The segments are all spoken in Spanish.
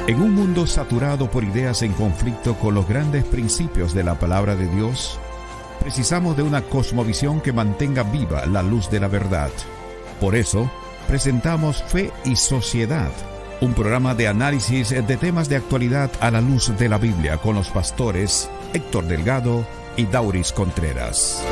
En un mundo saturado por ideas en conflicto con los grandes principios de la palabra de Dios, precisamos de una cosmovisión que mantenga viva la luz de la verdad. Por eso, presentamos Fe y Sociedad, un programa de análisis de temas de actualidad a la luz de la Biblia con los pastores Héctor Delgado y Dauris Contreras.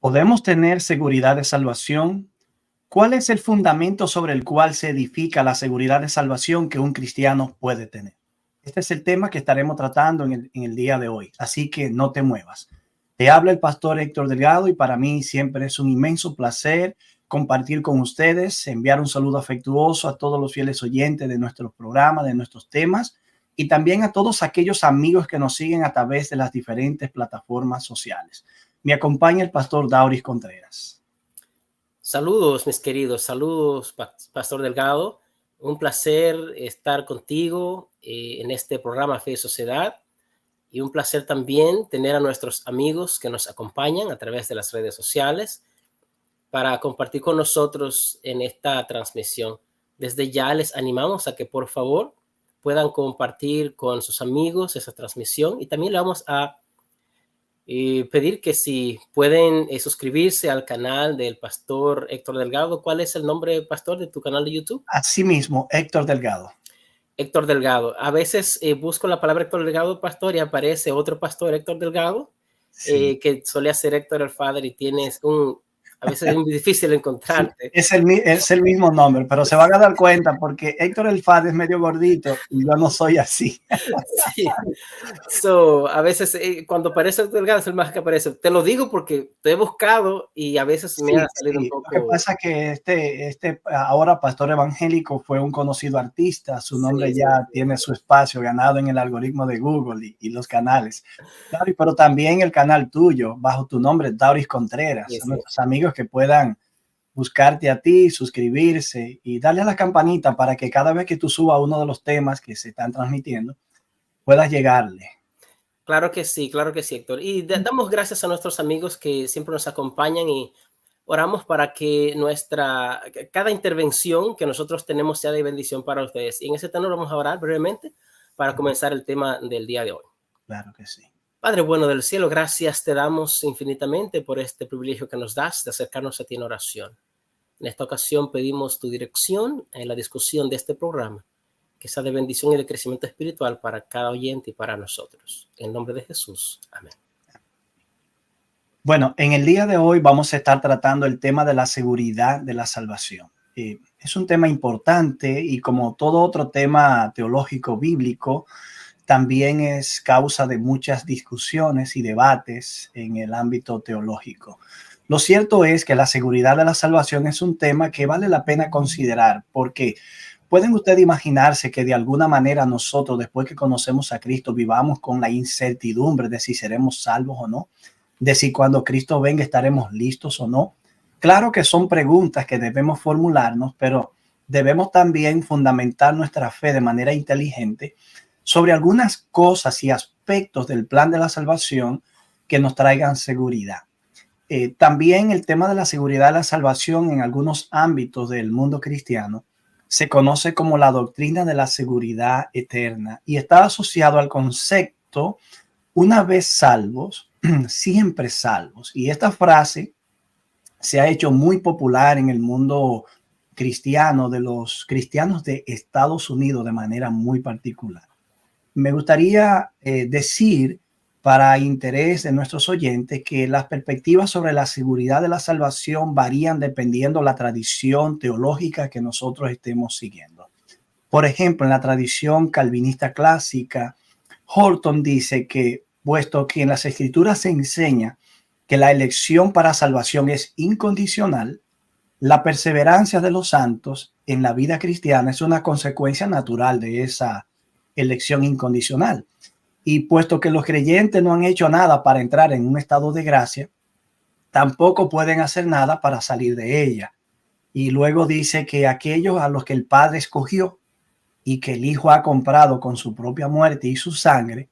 ¿Podemos tener seguridad de salvación? ¿Cuál es el fundamento sobre el cual se edifica la seguridad de salvación que un cristiano puede tener? Este es el tema que estaremos tratando en el día de hoy, así que no te muevas. Te habla el pastor Héctor Delgado y para mí siempre es un inmenso placer compartir con ustedes, enviar un saludo afectuoso a todos los fieles oyentes de nuestro programa, de nuestros temas y también a todos aquellos amigos que nos siguen a través de las diferentes plataformas sociales. Me acompaña el pastor Dauris Contreras. Saludos, mis queridos. Saludos, pastor Delgado. Un placer estar contigo en este programa Fe y Sociedad. Y un placer también tener a nuestros amigos que nos acompañan a través de las redes sociales para compartir con nosotros en esta transmisión. Desde ya les animamos a que por favor puedan compartir con sus amigos esa transmisión y también le vamos a pedir que si pueden suscribirse al canal del pastor Héctor Delgado. ¿Cuál es el nombre, pastor, de tu canal de YouTube? Así mismo, Héctor Delgado. Héctor Delgado. A veces busco la palabra Héctor Delgado, pastor, y aparece otro pastor, Héctor Delgado, sí, que solía ser Héctor el Father y tienes a veces es muy difícil encontrarte. Sí, es el mismo nombre, pero se van a dar cuenta porque Héctor el Father es medio gordito y yo no soy así. Sí. A veces cuando aparece Héctor Delgado es el más que aparece. Te lo digo porque te he buscado y a veces me ha salido un poco. Lo que pasa es que este ahora pastor evangélico fue un conocido artista. Su nombre ya tiene su espacio ganado en el algoritmo de Google y los canales. Claro, pero también el canal tuyo, bajo tu nombre, Dauris Contreras. Son nuestros amigos que puedan buscarte a ti, suscribirse y darle a la campanita para que cada vez que tú subas uno de los temas que se están transmitiendo, puedas llegarle. Claro que sí, Héctor. Y damos gracias a nuestros amigos que siempre nos acompañan y oramos para que cada intervención que nosotros tenemos sea de bendición para ustedes. Y en ese tenor vamos a orar brevemente para comenzar el tema del día de hoy. Claro que sí. Padre bueno del cielo, gracias te damos infinitamente por este privilegio que nos das de acercarnos a ti en oración. En esta ocasión pedimos tu dirección en la discusión de este programa, que sea de bendición y de crecimiento espiritual para cada oyente y para nosotros. En nombre de Jesús. Amén. Bueno, en el día de hoy vamos a estar tratando el tema de la seguridad de la salvación. Es un tema importante y como todo otro tema teológico bíblico, también es causa de muchas discusiones y debates en el ámbito teológico. Lo cierto es que la seguridad de la salvación es un tema que vale la pena considerar porque ¿pueden ustedes imaginarse que de alguna manera nosotros, después que conocemos a Cristo, vivamos con la incertidumbre de si seremos salvos o no? De si cuando Cristo venga estaremos listos o no. Claro que son preguntas que debemos formularnos, pero debemos también fundamentar nuestra fe de manera inteligente sobre algunas cosas y aspectos del plan de la salvación que nos traigan seguridad. También el tema de la seguridad de la salvación en algunos ámbitos del mundo cristiano se conoce como la doctrina de la seguridad eterna y está asociado al concepto una vez salvos, siempre salvos. Y esta frase se ha hecho muy popular en el mundo cristiano, de los cristianos de Estados Unidos de manera muy particular. Me gustaría decir, para interés de nuestros oyentes, que las perspectivas sobre la seguridad de la salvación varían dependiendo de la tradición teológica que nosotros estemos siguiendo. Por ejemplo, en la tradición calvinista clásica, Horton dice que, puesto que en las escrituras se enseña que la elección para salvación es incondicional, la perseverancia de los santos en la vida cristiana es una consecuencia natural de esa elección incondicional. Y puesto que los creyentes no han hecho nada para entrar en un estado de gracia, tampoco pueden hacer nada para salir de ella. Y luego dice que aquellos a los que el Padre escogió y que el Hijo ha comprado con su propia muerte y su sangre,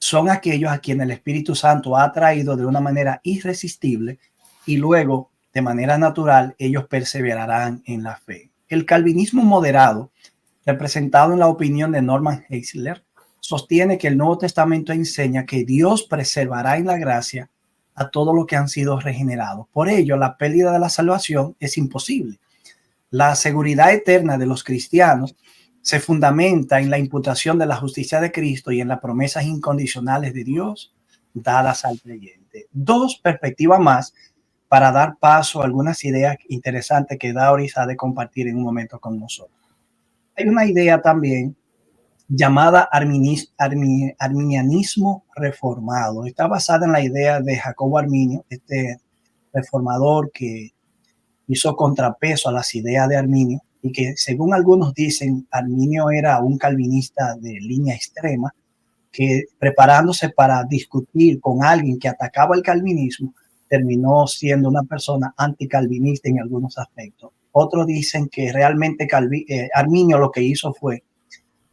son aquellos a quienes el Espíritu Santo ha atraído de una manera irresistible y luego, de manera natural, ellos perseverarán en la fe. El calvinismo moderado, representado en la opinión de Norman Geisler, sostiene que el Nuevo Testamento enseña que Dios preservará en la gracia a todos los que han sido regenerados. Por ello, la pérdida de la salvación es imposible. La seguridad eterna de los cristianos se fundamenta en la imputación de la justicia de Cristo y en las promesas incondicionales de Dios dadas al creyente. Dos perspectivas más para dar paso a algunas ideas interesantes que Dauris ha de compartir en un momento con nosotros. Hay una idea también llamada arminianismo reformado. Está basada en la idea de Jacobo Arminio, este reformador que hizo contrapeso a las ideas de Arminio y que, según algunos dicen, Arminio era un calvinista de línea extrema que, preparándose para discutir con alguien que atacaba el calvinismo, terminó siendo una persona anticalvinista en algunos aspectos. Otros dicen que realmente Arminio lo que hizo fue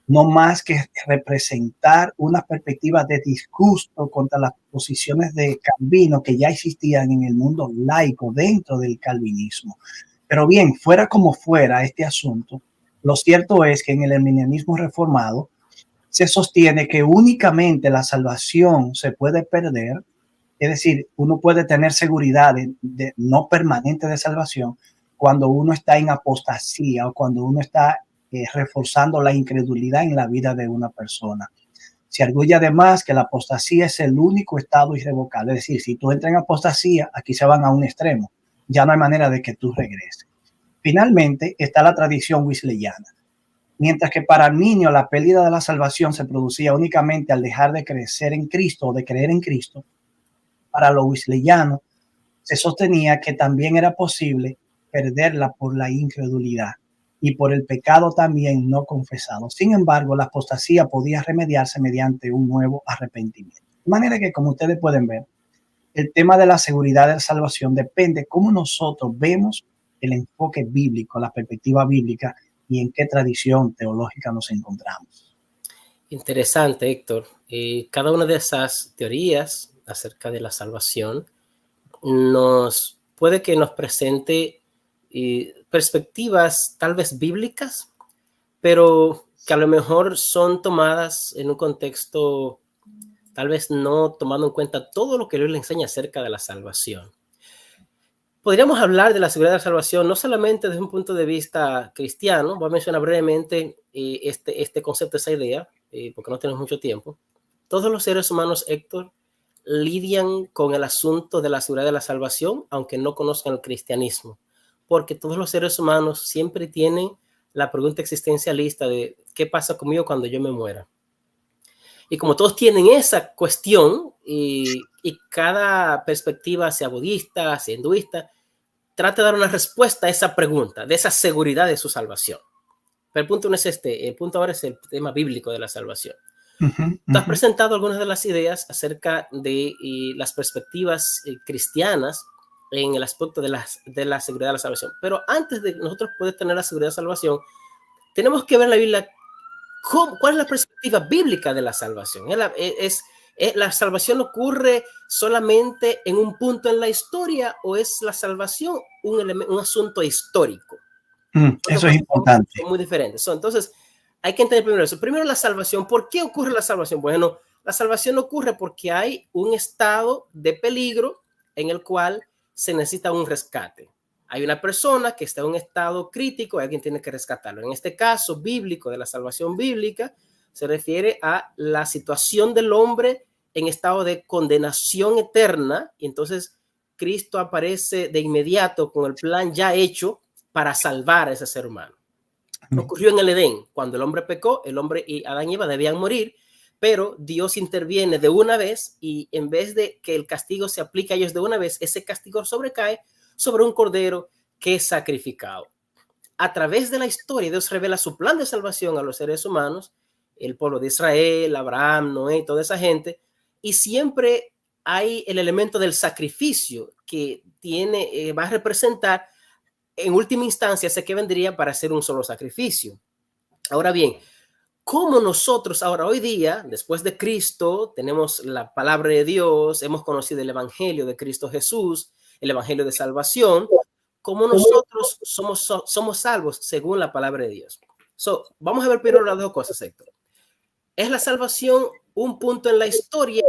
no más que representar una perspectiva de disgusto contra las posiciones de Calvino que ya existían en el mundo laico dentro del calvinismo. Pero bien, fuera como fuera este asunto, lo cierto es que en el arminianismo reformado se sostiene que únicamente la salvación se puede perder, es decir, uno puede tener seguridad de no permanente de salvación cuando uno está en apostasía o cuando uno está reforzando la incredulidad en la vida de una persona. Se arguye además que la apostasía es el único estado irrevocable. Es decir, si tú entras en apostasía, aquí se van a un extremo. Ya no hay manera de que tú regreses. Finalmente está la tradición wesleyana. Mientras que para Arminio la pérdida de la salvación se producía únicamente al dejar de crecer en Cristo o de creer en Cristo, para los wesleyanos se sostenía que también era posible perderla por la incredulidad y por el pecado también no confesado. Sin embargo, la apostasía podía remediarse mediante un nuevo arrepentimiento. De manera que, como ustedes pueden ver, el tema de la seguridad de la salvación depende cómo nosotros vemos el enfoque bíblico, la perspectiva bíblica y en qué tradición teológica nos encontramos. Interesante, Héctor. Cada una de esas teorías acerca de la salvación puede que nos presente perspectivas tal vez bíblicas, pero que a lo mejor son tomadas en un contexto tal vez no tomando en cuenta todo lo que Dios le enseña acerca de la salvación. Podríamos hablar de la seguridad de la salvación no solamente desde un punto de vista cristiano. Voy a mencionar brevemente este concepto, esa idea, porque no tenemos mucho tiempo. Todos los seres humanos, Héctor, lidian con el asunto de la seguridad de la salvación, aunque no conozcan el cristianismo, porque todos los seres humanos siempre tienen la pregunta existencialista de ¿qué pasa conmigo cuando yo me muera? Y como todos tienen esa cuestión y cada perspectiva, sea budista, sea hinduista, trata de dar una respuesta a esa pregunta, de esa seguridad de su salvación. Pero el punto no es este, el punto ahora es el tema bíblico de la salvación. Tú has presentado algunas de las ideas acerca de las perspectivas cristianas en el aspecto de la seguridad de la salvación. Pero antes de nosotros poder tener la seguridad de la salvación, tenemos que ver en la Biblia cuál es la perspectiva bíblica de la salvación. ¿La salvación ocurre solamente en un punto en la historia o es la salvación un asunto histórico? Eso es importante. Son muy diferentes. Entonces, hay que entender primero eso. Primero, la salvación. ¿Por qué ocurre la salvación? Bueno, la salvación ocurre porque hay un estado de peligro en el cual se necesita un rescate. Hay una persona que está en un estado crítico y alguien tiene que rescatarlo. En este caso bíblico, de la salvación bíblica, se refiere a la situación del hombre en estado de condenación eterna. Y entonces Cristo aparece de inmediato con el plan ya hecho para salvar a ese ser humano. Ocurrió en el Edén, cuando el hombre pecó, el hombre y Adán y Eva debían morir, pero Dios interviene de una vez y en vez de que el castigo se aplique a ellos de una vez, ese castigo sobrecae sobre un cordero que es sacrificado. A través de la historia, Dios revela su plan de salvación a los seres humanos, el pueblo de Israel, Abraham, Noé, toda esa gente, y siempre hay el elemento del sacrificio que va a representar en última instancia ese que vendría para hacer un solo sacrificio. Ahora bien, cómo nosotros ahora, hoy día, después de Cristo, tenemos la palabra de Dios, hemos conocido el evangelio de Cristo Jesús, el evangelio de salvación, cómo nosotros somos salvos según la palabra de Dios. Vamos a ver primero las dos cosas, Héctor. ¿Es la salvación un punto en la historia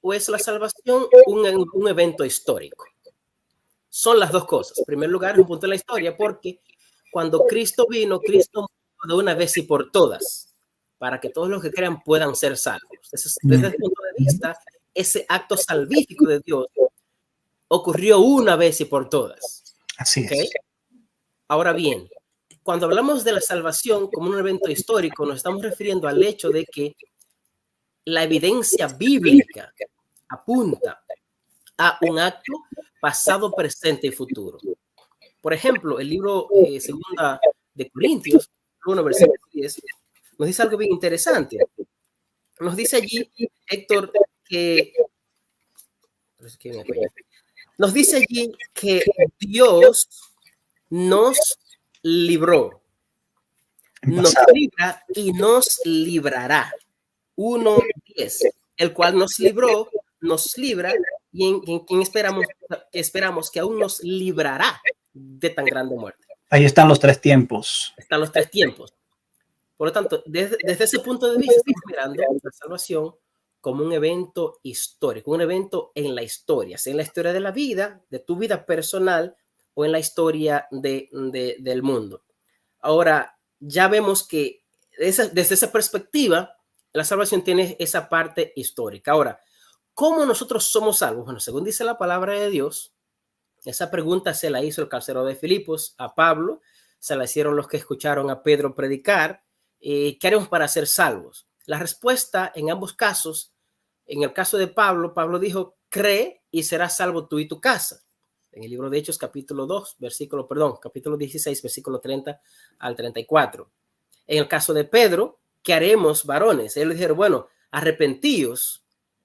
o es la salvación un evento histórico? Son las dos cosas. En primer lugar, es un punto en la historia porque cuando Cristo vino, Cristo murió de una vez y por todas para que todos los que crean puedan ser salvos. Desde el punto de vista, ese acto salvífico de Dios ocurrió una vez y por todas. Así es. Ahora bien, cuando hablamos de la salvación como un evento histórico, nos estamos refiriendo al hecho de que la evidencia bíblica apunta a un acto pasado, presente y futuro. Por ejemplo, el libro Segunda de Corintios, 1, versículo 10, nos dice algo bien interesante. Nos dice allí, Héctor, nos dice allí que Dios nos libró, nos libra y nos librará. 1:10, el cual nos libró, nos libra y en quien esperamos que aún nos librará de tan grande muerte. Ahí están los tres tiempos. Están los tres tiempos. Por lo tanto, desde ese punto de vista, estamos mirando la salvación como un evento histórico, un evento en la historia, sea en la historia de la vida, de tu vida personal o en la historia del mundo. Ahora, ya vemos que desde esa perspectiva, la salvación tiene esa parte histórica. Ahora, ¿cómo nosotros somos salvos? Bueno, según dice la palabra de Dios, esa pregunta se la hizo el carcelero de Filipos a Pablo, se la hicieron los que escucharon a Pedro predicar. ¿Qué haremos para ser salvos? La respuesta en ambos casos, en el caso de Pablo, Pablo dijo, cree y serás salvo tú y tu casa. En el libro de Hechos, capítulo 16, versículo 30 al 34. En el caso de Pedro, ¿qué haremos, varones? Ellos dijeron, bueno, arrepentíos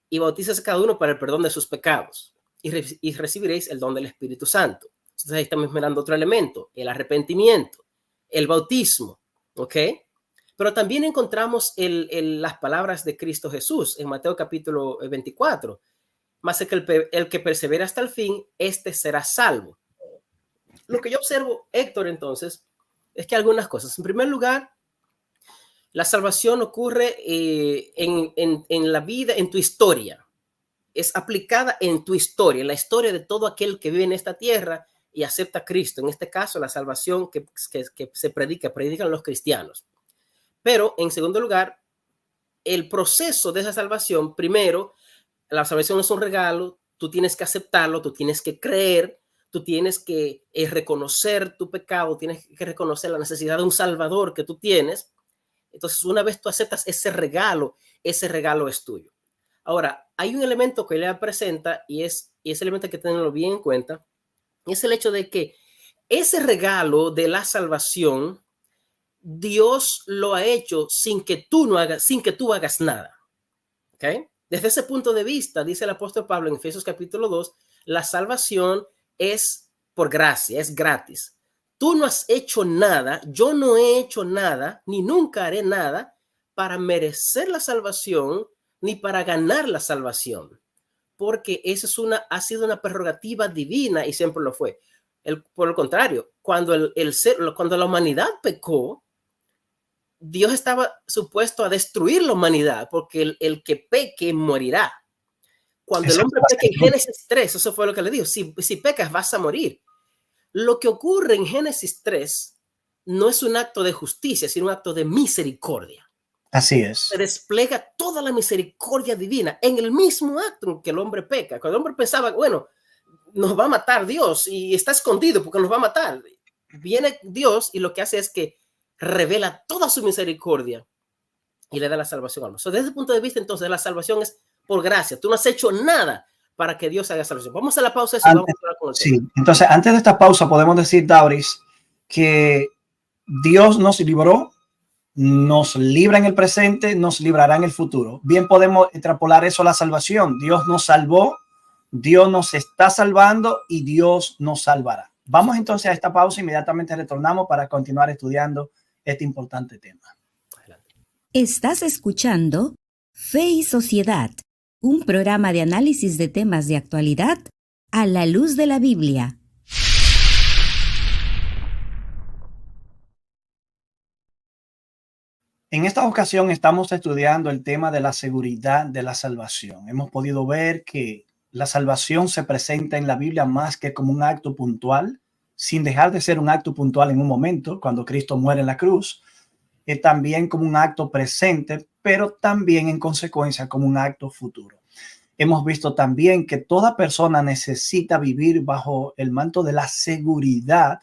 y bautízase cada uno para el perdón de sus pecados y recibiréis el don del Espíritu Santo. Entonces ahí estamos mirando otro elemento, el arrepentimiento, el bautismo, ¿ok? Pero también encontramos las palabras de Cristo Jesús en Mateo capítulo 24. Más el que persevera hasta el fin, este será salvo. Lo que yo observo, Héctor, entonces, es que algunas cosas. En primer lugar, la salvación ocurre en la vida, en tu historia. Es aplicada en tu historia, en la historia de todo aquel que vive en esta tierra y acepta a Cristo. En este caso, la salvación que se predican los cristianos. Pero, en segundo lugar, el proceso de esa salvación, primero, la salvación es un regalo, tú tienes que aceptarlo, tú tienes que creer, tú tienes que reconocer tu pecado, tienes que reconocer la necesidad de un salvador que tú tienes. Entonces, una vez tú aceptas ese regalo es tuyo. Ahora, hay un elemento que le presenta y ese elemento hay que tenerlo bien en cuenta, y es el hecho de que ese regalo de la salvación, Dios lo ha hecho sin que tú hagas nada. ¿Okay? Desde ese punto de vista, dice el apóstol Pablo en Efesios capítulo 2, la salvación es por gracia, es gratis. Tú no has hecho nada, yo no he hecho nada, ni nunca haré nada para merecer la salvación, ni para ganar la salvación. Porque eso ha sido una prerrogativa divina y siempre lo fue. Por el contrario, cuando la humanidad pecó, Dios estaba supuesto a destruir la humanidad porque el que peque morirá. Cuando el hombre peca en Génesis 3, eso fue lo que le dijo, si pecas vas a morir. Lo que ocurre en Génesis 3 no es un acto de justicia, sino un acto de misericordia. Así es. Se despliega toda la misericordia divina en el mismo acto en que el hombre peca. Cuando el hombre pensaba, bueno, nos va a matar Dios y está escondido porque nos va a matar. Viene Dios y lo que hace es que revela toda su misericordia y le da la salvación al hombre. Desde ese punto de vista, entonces, la salvación es por gracia. Tú no has hecho nada para que Dios haga salvación. Vamos a la pausa. Entonces, antes de esta pausa, podemos decir, Dauris, que Dios nos libró, nos libra en el presente, nos librará en el futuro. Bien podemos extrapolar eso a la salvación. Dios nos salvó, Dios nos está salvando y Dios nos salvará. Vamos entonces a esta pausa, inmediatamente retornamos para continuar estudiando este importante tema. Estás escuchando Fe y Sociedad, un programa de análisis de temas de actualidad a la luz de la Biblia. En esta ocasión estamos estudiando el tema de la seguridad de la salvación. Hemos podido ver que la salvación se presenta en la Biblia más que como un acto puntual, sin dejar de ser un acto puntual en un momento, cuando Cristo muere en la cruz, también como un acto presente, pero también en consecuencia como un acto futuro. Hemos visto también que toda persona necesita vivir bajo el manto de la seguridad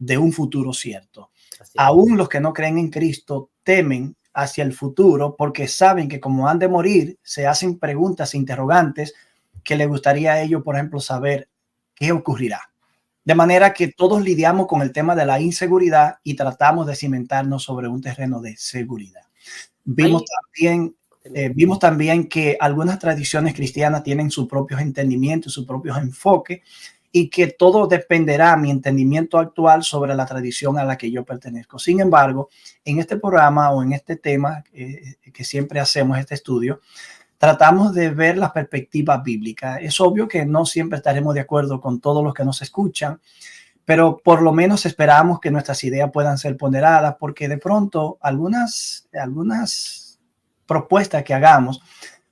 de un futuro cierto. Aún los que no creen en Cristo temen hacia el futuro porque saben que como han de morir, se hacen preguntas interrogantes que les gustaría a ellos, por ejemplo, saber qué ocurrirá. De manera que todos lidiamos con el tema de la inseguridad y tratamos de cimentarnos sobre un terreno de seguridad. Vimos también que algunas tradiciones cristianas tienen sus propios entendimientos, sus propios enfoques, y que todo dependerá mi entendimiento actual sobre la tradición a la que yo pertenezco. Sin embargo, en este programa o en este tema que siempre hacemos este estudio, tratamos de ver la perspectiva bíblica. Es obvio que no siempre estaremos de acuerdo con todos los que nos escuchan, pero por lo menos esperamos que nuestras ideas puedan ser ponderadas, porque de pronto algunas propuestas que hagamos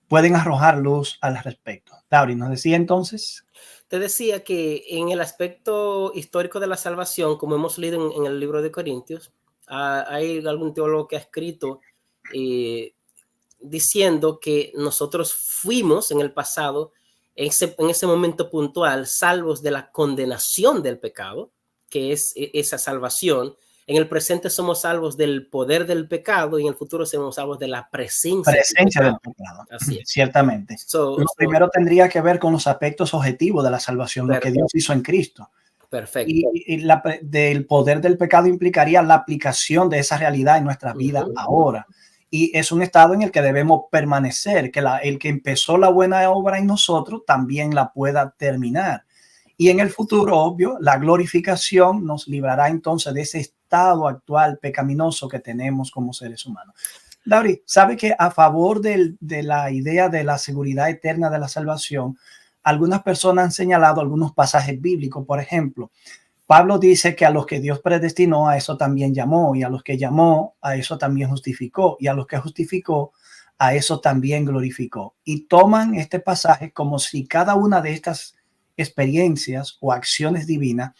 pueden arrojar luz al respecto. Dauri, ¿nos decía entonces? Te decía que en el aspecto histórico de la salvación, como hemos leído en el libro de Corintios, hay algún teólogo que ha escrito diciendo que nosotros fuimos en el pasado, en ese momento puntual, salvos de la condenación del pecado, que es esa salvación. En el presente somos salvos del poder del pecado y en el futuro seremos salvos de la presencia del pecado. Así es. Ciertamente. Lo primero tendría que ver con los aspectos objetivos de la salvación, lo que Dios hizo en Cristo. Perfecto. Y del poder del pecado implicaría la aplicación de esa realidad en nuestra vida ahora. Y es un estado en el que debemos permanecer, que el que empezó la buena obra en nosotros también la pueda terminar. Y en el futuro, obvio, la glorificación nos librará entonces de ese estado actual pecaminoso que tenemos como seres humanos. David, ¿sabe que a favor de la idea de la seguridad eterna de la salvación, algunas personas han señalado algunos pasajes bíblicos? Por ejemplo, Pablo dice que a los que Dios predestinó, a eso también llamó, y a los que llamó, a eso también justificó, y a los que justificó, a eso también glorificó. Y toman este pasaje como si cada una de estas experiencias o acciones divinas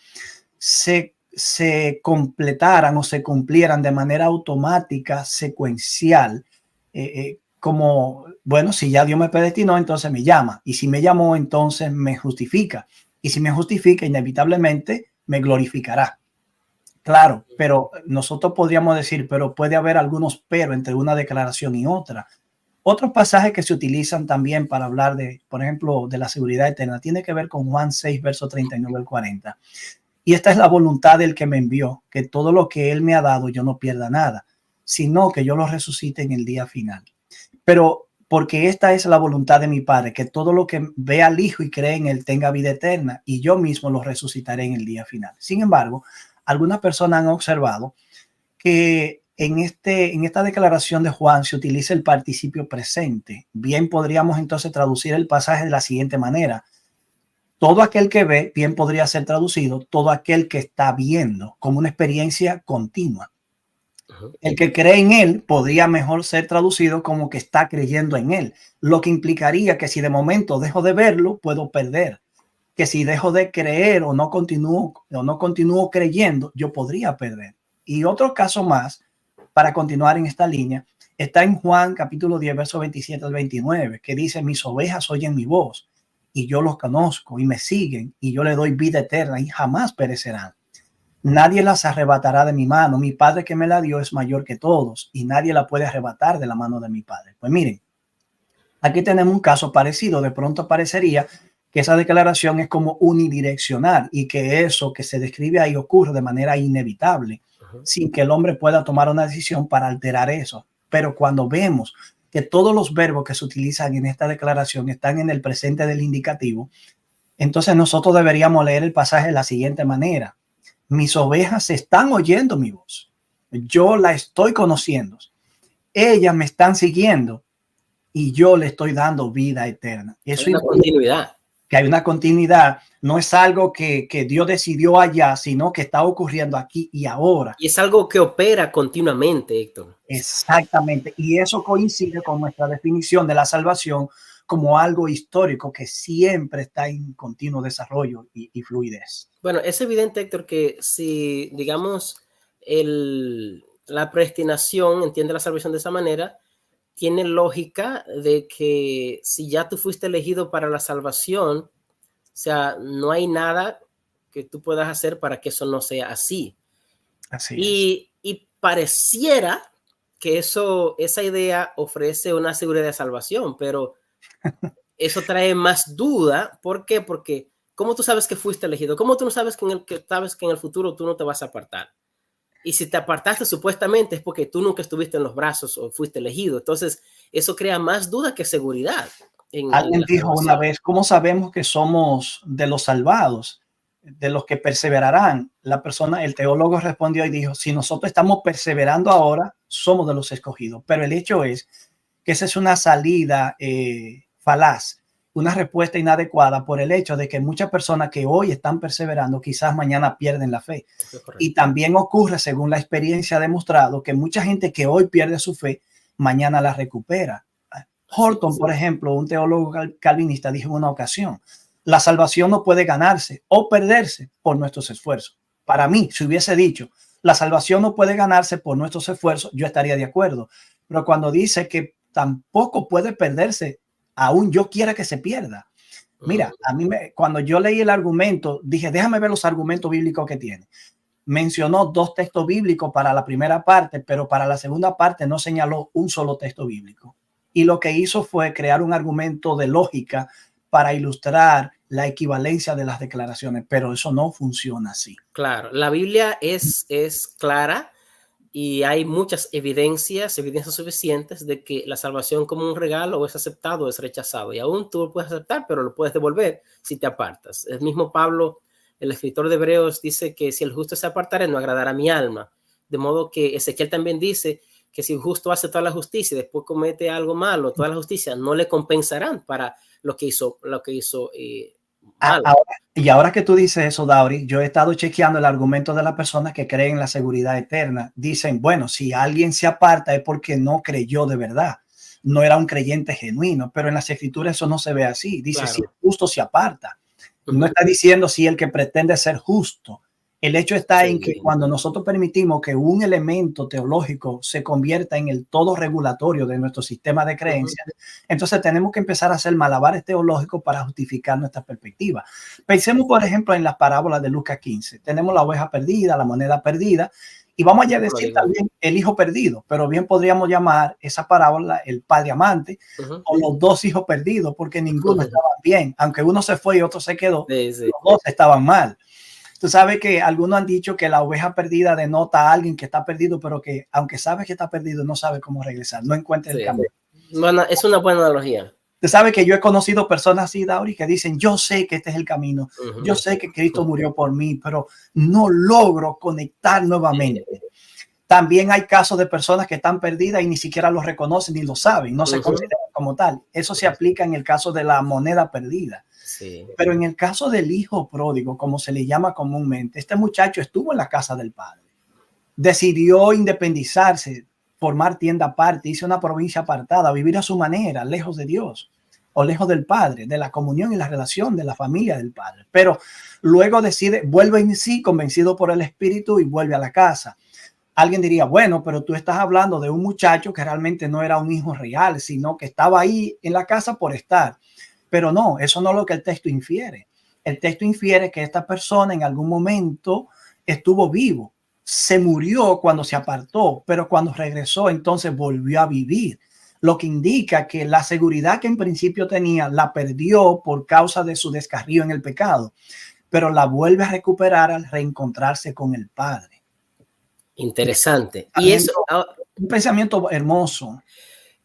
se completaran o se cumplieran de manera automática, secuencial, como, bueno, si ya Dios me predestinó, entonces me llama, y si me llamó, entonces me justifica, y si me justifica, inevitablemente me glorificará. Claro, pero nosotros podríamos decir, pero puede haber algunos pero entre una declaración y otra. Otros pasajes que se utilizan también para hablar de, por ejemplo, de la seguridad eterna, tiene que ver con Juan 6, verso 39 al 40. Y esta es la voluntad del que me envió, que todo lo que él me ha dado yo no pierda nada, sino que yo lo resucite en el día final. Pero porque esta es la voluntad de mi Padre, que todo lo que ve al Hijo y cree en él tenga vida eterna, y yo mismo lo resucitaré en el día final. Sin embargo, algunas personas han observado que en esta declaración de Juan se utiliza el participio presente. Bien podríamos entonces traducir el pasaje de la siguiente manera: todo aquel que ve, bien podría ser traducido, todo aquel que está viendo, como una experiencia continua. El que cree en él podría mejor ser traducido como que está creyendo en él, lo que implicaría que si de momento dejo de verlo, puedo perder. Que si dejo de creer o no continúo creyendo, yo podría perder. Y otro caso más, para continuar en esta línea, está en Juan capítulo 10, verso 27 al 29, que dice: mis ovejas oyen mi voz, y yo los conozco, y me siguen, y yo le doy vida eterna, y jamás perecerán. Nadie las arrebatará de mi mano. Mi Padre que me la dio es mayor que todos, y nadie la puede arrebatar de la mano de mi Padre. Pues miren, aquí tenemos un caso parecido. De pronto parecería que esa declaración es como unidireccional, y que eso que se describe ahí ocurre de manera inevitable, sin que el hombre pueda tomar una decisión para alterar eso. Pero cuando vemos que todos los verbos que se utilizan en esta declaración están en el presente del indicativo, entonces nosotros deberíamos leer el pasaje de la siguiente manera: mis ovejas están oyendo mi voz, yo la estoy conociendo, ellas me están siguiendo y yo le estoy dando vida eterna. Eso hay una continuidad. Que hay una continuidad, no es algo que Dios decidió allá, sino que está ocurriendo aquí y ahora. Y es algo que opera continuamente, Héctor. Exactamente, y eso coincide con nuestra definición de la salvación como algo histórico que siempre está en continuo desarrollo y fluidez. Bueno, es evidente, Héctor, que si, digamos, la predestinación entiende la salvación de esa manera, tiene lógica de que si ya tú fuiste elegido para la salvación, o sea, no hay nada que tú puedas hacer para que eso no sea así. Así es. Y pareciera que esa idea ofrece una seguridad de salvación, pero eso trae más duda. ¿Por qué? Porque ¿cómo tú sabes que fuiste elegido? ¿Cómo tú no sabes que en el futuro tú no te vas a apartar? Y si te apartaste supuestamente es porque tú nunca estuviste en los brazos o fuiste elegido. Entonces, eso crea más duda que seguridad. Alguien dijo una vez, ¿cómo sabemos que somos de los salvados, de los que perseverarán? El teólogo respondió y dijo, si nosotros estamos perseverando ahora, somos de los escogidos. Pero el hecho es que esa es una salida falaz, una respuesta inadecuada por el hecho de que muchas personas que hoy están perseverando quizás mañana pierden la fe. Y también ocurre, según la experiencia ha demostrado, que mucha gente que hoy pierde su fe, mañana la recupera. Horton, por ejemplo, un teólogo calvinista, dijo en una ocasión, la salvación no puede ganarse o perderse por nuestros esfuerzos. Para mí, si hubiese dicho, la salvación no puede ganarse por nuestros esfuerzos, yo estaría de acuerdo. Pero cuando dice que tampoco puede perderse, aún yo quiera que se pierda. Mira, cuando yo leí el argumento, dije, déjame ver los argumentos bíblicos que tiene. Mencionó 2 textos bíblicos para la primera parte, pero para la segunda parte no señaló un solo texto bíblico. Y lo que hizo fue crear un argumento de lógica para ilustrar la equivalencia de las declaraciones, pero eso no funciona así. Claro, la Biblia es clara y hay muchas evidencias suficientes de que la salvación como un regalo o es aceptado o es rechazado. Y aún tú lo puedes aceptar, pero lo puedes devolver si te apartas. El mismo Pablo, el escritor de Hebreos, dice que si el justo se apartare, no agradará a mi alma. De modo que Ezequiel también dice que si el justo hace toda la justicia y después comete algo malo, toda la justicia no le compensarán para lo que hizo malo. Ahora que tú dices eso, Dauri, yo he estado chequeando el argumento de las personas que creen en la seguridad eterna. Dicen, bueno, si alguien se aparta es porque no creyó de verdad, no era un creyente genuino, pero en las escrituras eso no se ve así. Dice, claro, si el justo se aparta. No está diciendo si el que pretende ser justo. El hecho está en que cuando nosotros permitimos que un elemento teológico se convierta en el todo regulatorio de nuestro sistema de creencias, entonces tenemos que empezar a hacer malabares teológicos para justificar nuestra perspectiva. Pensemos, por ejemplo, en las parábolas de Lucas 15. Tenemos la oveja perdida, la moneda perdida, y vamos a decir también el hijo perdido, pero bien podríamos llamar esa parábola el padre amante o los 2 hijos perdidos, porque ninguno estaba bien. Aunque uno se fue y otro se quedó, los 2 estaban mal. Tú sabes que algunos han dicho que la oveja perdida denota a alguien que está perdido, pero que aunque sabe que está perdido, no sabe cómo regresar, no encuentra el camino. Bueno, es una buena analogía. Tú sabes que yo he conocido personas así, Dauri, que dicen, yo sé que este es el camino, yo sé que Cristo murió por mí, pero no logro conectar nuevamente. También hay casos de personas que están perdidas y ni siquiera lo reconocen ni lo saben, no se consideran como tal. Eso se aplica en el caso de la moneda perdida. Sí. Pero en el caso del hijo pródigo, como se le llama comúnmente, este muchacho estuvo en la casa del padre, decidió independizarse, formar tienda aparte, hizo una provincia apartada, vivir a su manera, lejos de Dios o lejos del padre, de la comunión y la relación de la familia del padre. Pero luego decide, vuelve en sí, convencido por el Espíritu, y vuelve a la casa. Alguien diría, bueno, pero tú estás hablando de un muchacho que realmente no era un hijo real, sino que estaba ahí en la casa por estar. Pero no, eso no es lo que el texto infiere. El texto infiere que esta persona en algún momento estuvo vivo, se murió cuando se apartó, pero cuando regresó entonces volvió a vivir. Lo que indica que la seguridad que en principio tenía la perdió por causa de su descarrío en el pecado, pero la vuelve a recuperar al reencontrarse con el Padre. Interesante. Y eso, un pensamiento hermoso.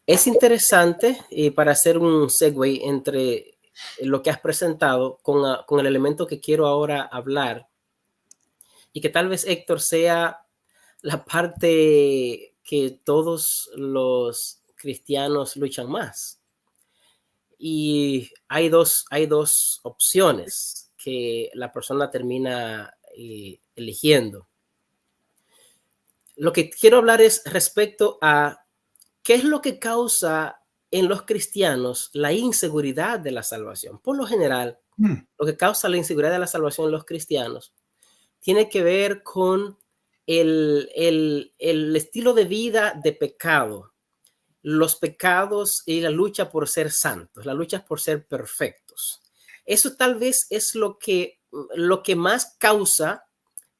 Es interesante, para hacer un segue entre lo que has presentado con el elemento que quiero ahora hablar, y que tal vez, Héctor, sea la parte que todos los cristianos luchan más. Y hay dos opciones que la persona termina eligiendo. Lo que quiero hablar es respecto a qué es lo que causa en los cristianos la inseguridad de la salvación. Por lo general, lo que causa la inseguridad de la salvación en los cristianos tiene que ver con el estilo de vida de pecado, los pecados y la lucha por ser santos, la lucha por ser perfectos. Eso tal vez es lo que más causa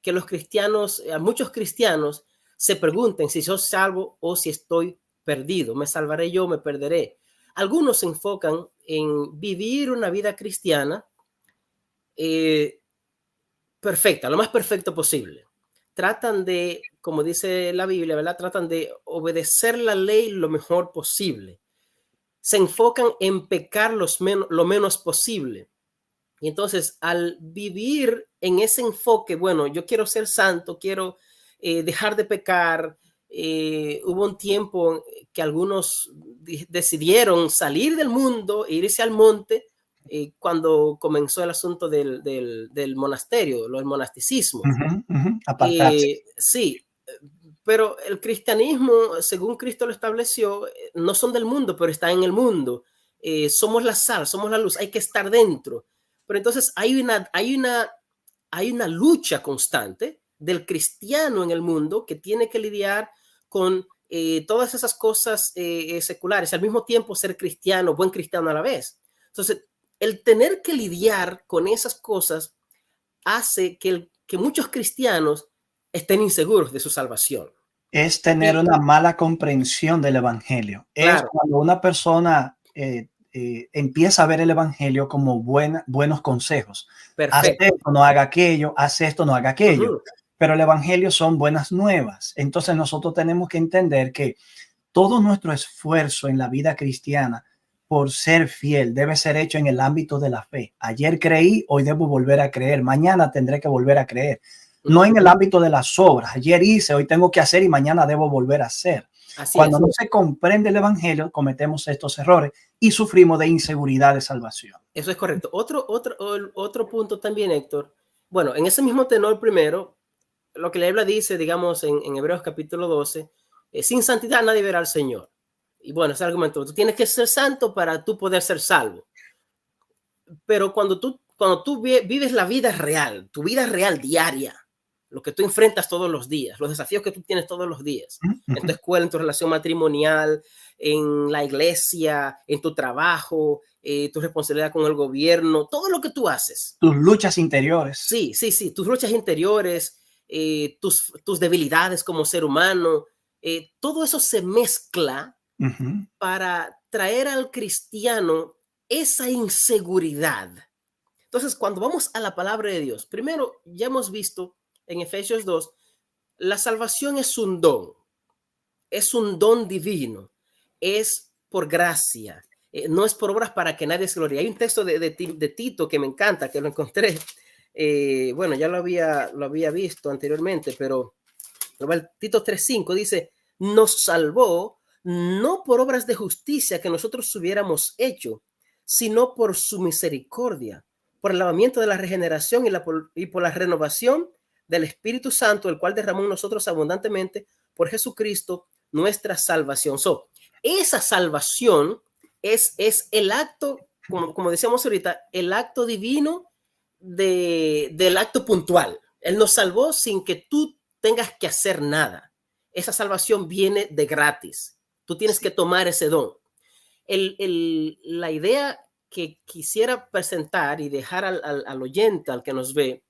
que los cristianos, muchos cristianos, se pregunten si soy salvo o si estoy perdido. ¿Me salvaré yo? ¿Me perderé? Algunos se enfocan en vivir una vida cristiana perfecta, lo más perfecto posible. Tratan de, como dice la Biblia, ¿verdad? Tratan de obedecer la ley lo mejor posible. Se enfocan en pecar lo menos posible. Y entonces, al vivir en ese enfoque, bueno, yo quiero ser santo, quiero dejar de pecar. Hubo un tiempo que algunos decidieron salir del mundo e irse al monte cuando comenzó el asunto del monasterio, el monasticismo. Apartarse. Sí, pero el cristianismo, según Cristo lo estableció, no son del mundo, pero están en el mundo. Somos la sal, somos la luz, hay que estar dentro. Pero entonces hay una lucha constante del cristiano en el mundo que tiene que lidiar con todas esas cosas seculares, al mismo tiempo ser cristiano, buen cristiano a la vez. Entonces, el tener que lidiar con esas cosas hace que muchos cristianos estén inseguros de su salvación. Es tener una mala comprensión del evangelio. Claro. Es cuando una persona empieza a ver el evangelio como buenos consejos. Haz esto, no haga aquello, haz esto, no haga aquello. Pero el evangelio son buenas nuevas. Entonces nosotros tenemos que entender que todo nuestro esfuerzo en la vida cristiana por ser fiel debe ser hecho en el ámbito de la fe. Ayer creí, hoy debo volver a creer. Mañana tendré que volver a creer. No en el ámbito de las obras. Ayer hice, hoy tengo que hacer y mañana debo volver a hacer. Cuando no se comprende el evangelio, cometemos estos errores y sufrimos de inseguridad de salvación. Eso es correcto. Otro punto también, Héctor. Bueno, en ese mismo tenor primero, lo que la Biblia dice, digamos, en Hebreos capítulo 12, sin santidad nadie verá al Señor. Y bueno, ese argumento, tú tienes que ser santo para tú poder ser salvo. Pero cuando tú vives la vida real, tu vida real diaria, lo que tú enfrentas todos los días, los desafíos que tú tienes todos los días, en tu escuela, en tu relación matrimonial, en la iglesia, en tu trabajo, tu responsabilidad con el gobierno, todo lo que tú haces. Tus luchas interiores. Sí, tus luchas interiores, tus debilidades como ser humano, todo eso se mezcla para traer al cristiano esa inseguridad. Entonces, cuando vamos a la palabra de Dios, primero ya hemos visto en Efesios 2, la salvación es un don divino, es por gracia, no es por obras para que nadie se glorie. Hay un texto de Tito que me encanta, que lo encontré, bueno, ya lo había visto anteriormente, pero Tito 3:5 dice, nos salvó no por obras de justicia que nosotros hubiéramos hecho, sino por su misericordia, por el lavamiento de la regeneración y por la renovación del Espíritu Santo, el cual derramó en nosotros abundantemente por Jesucristo, nuestra salvación. Esa salvación es el acto, como decíamos ahorita, el acto divino del acto puntual. Él nos salvó sin que tú tengas que hacer nada. Esa salvación viene de gratis. Tú tienes que tomar ese don. La idea que quisiera presentar y dejar al oyente, al que nos ve,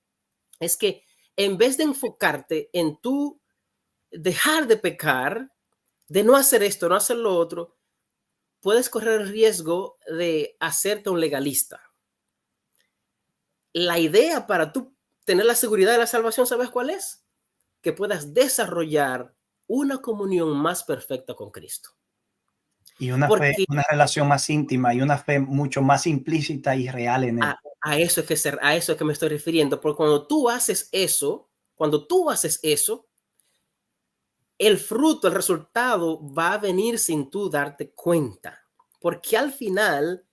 es que en vez de enfocarte en tú dejar de pecar, de no hacer esto, no hacer lo otro, puedes correr el riesgo de hacerte un legalista. La idea para tú tener la seguridad de la salvación, ¿sabes cuál es? Que puedas desarrollar una comunión más perfecta con Cristo. Y una relación más íntima y una fe mucho más implícita y real en él. A eso es que me estoy refiriendo, porque cuando tú haces eso, el fruto, el resultado va a venir sin tú darte cuenta. Porque al final,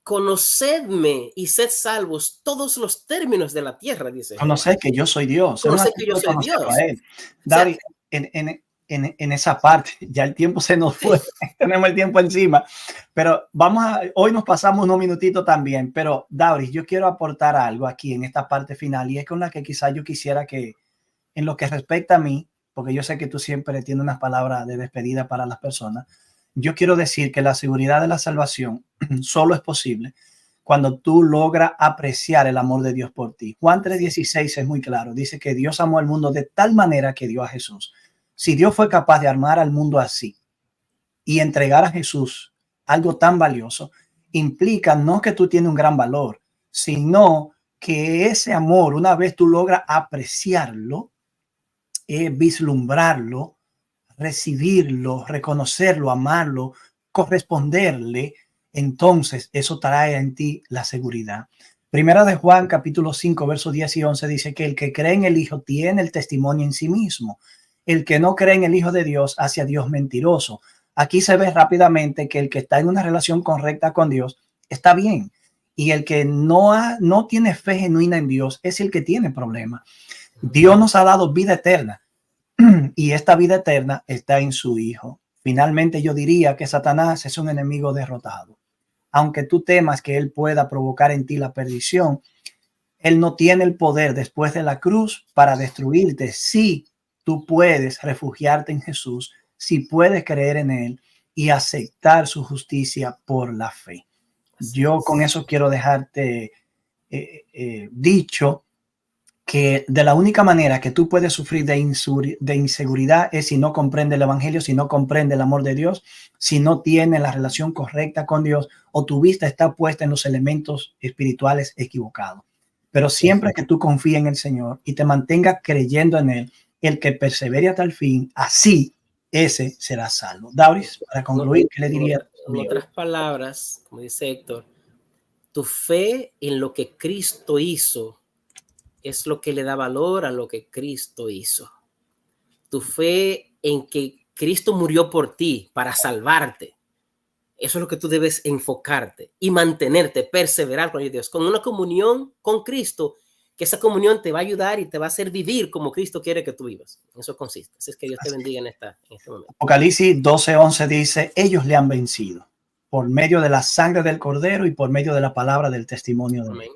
conocedme y sed salvos todos los términos de la tierra, dice Jehová. Conocer que yo soy Dios. Conocer que yo soy Conocerlo Dios. a Él. O sea, David, en esa parte, ya el tiempo se nos fue, tenemos el tiempo encima, pero hoy nos pasamos unos minutitos también, pero David, yo quiero aportar algo aquí en esta parte final, y es con la que quizás yo quisiera que, en lo que respecta a mí, porque yo sé que tú siempre tienes unas palabras de despedida para las personas, yo quiero decir que la seguridad de la salvación solo es posible cuando tú logras apreciar el amor de Dios por ti. Juan 3:16 es muy claro, dice que Dios amó al mundo de tal manera que dio a Jesús. Si Dios fue capaz de armar al mundo así y entregar a Jesús algo tan valioso, implica no que tú tienes un gran valor, sino que ese amor, una vez tú logras apreciarlo, vislumbrarlo, recibirlo, reconocerlo, amarlo, corresponderle, entonces eso trae en ti la seguridad. Primera de Juan, capítulo 5, versos 10 y 11 dice que el que cree en el Hijo tiene el testimonio en sí mismo. El que no cree en el Hijo de Dios hace a Dios mentiroso. Aquí se ve rápidamente que el que está en una relación correcta con Dios está bien. Y el que no tiene fe genuina en Dios es el que tiene problemas. Dios nos ha dado vida eterna y esta vida eterna está en su Hijo. Finalmente yo diría que Satanás es un enemigo derrotado. Aunque tú temas que él pueda provocar en ti la perdición, él no tiene el poder después de la cruz para destruirte. Sí, tú puedes refugiarte en Jesús, si puedes creer en Él y aceptar su justicia por la fe. Yo con eso quiero dejarte dicho que de la única manera que tú puedes sufrir de inseguridad es si no comprende el Evangelio, si no comprende el amor de Dios, si no tiene la relación correcta con Dios o tu vista está puesta en los elementos espirituales equivocados. Pero siempre que tú confíes en el Señor y te mantengas creyendo en Él, el que persevere hasta el fin, así ese será salvo. Dauris, para concluir, ¿qué le diría? En otras palabras, como dice Héctor, tu fe en lo que Cristo hizo es lo que le da valor a lo que Cristo hizo. Tu fe en que Cristo murió por ti para salvarte. Eso es lo que tú debes enfocarte y mantenerte, perseverar con Dios, con una comunión con Cristo, que esa comunión te va a ayudar y te va a hacer vivir como Cristo quiere que tú vivas. Eso consiste. Así es que Dios te bendiga en este momento. Apocalipsis 12:11 dice, ellos le han vencido por medio de la sangre del Cordero y por medio de la palabra del testimonio de Dios.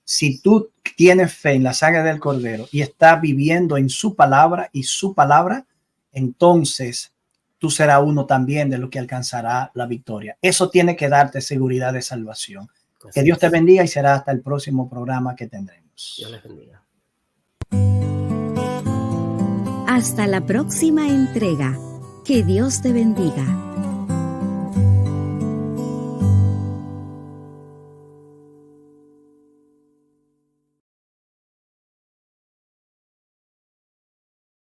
Si tú tienes fe en la sangre del Cordero y estás viviendo en su palabra y su palabra, entonces tú serás uno también de los que alcanzará la victoria. Eso tiene que darte seguridad de salvación. Que Dios te bendiga y será hasta el próximo programa que tendremos. Dios les bendiga. Hasta la próxima entrega. Que Dios te bendiga.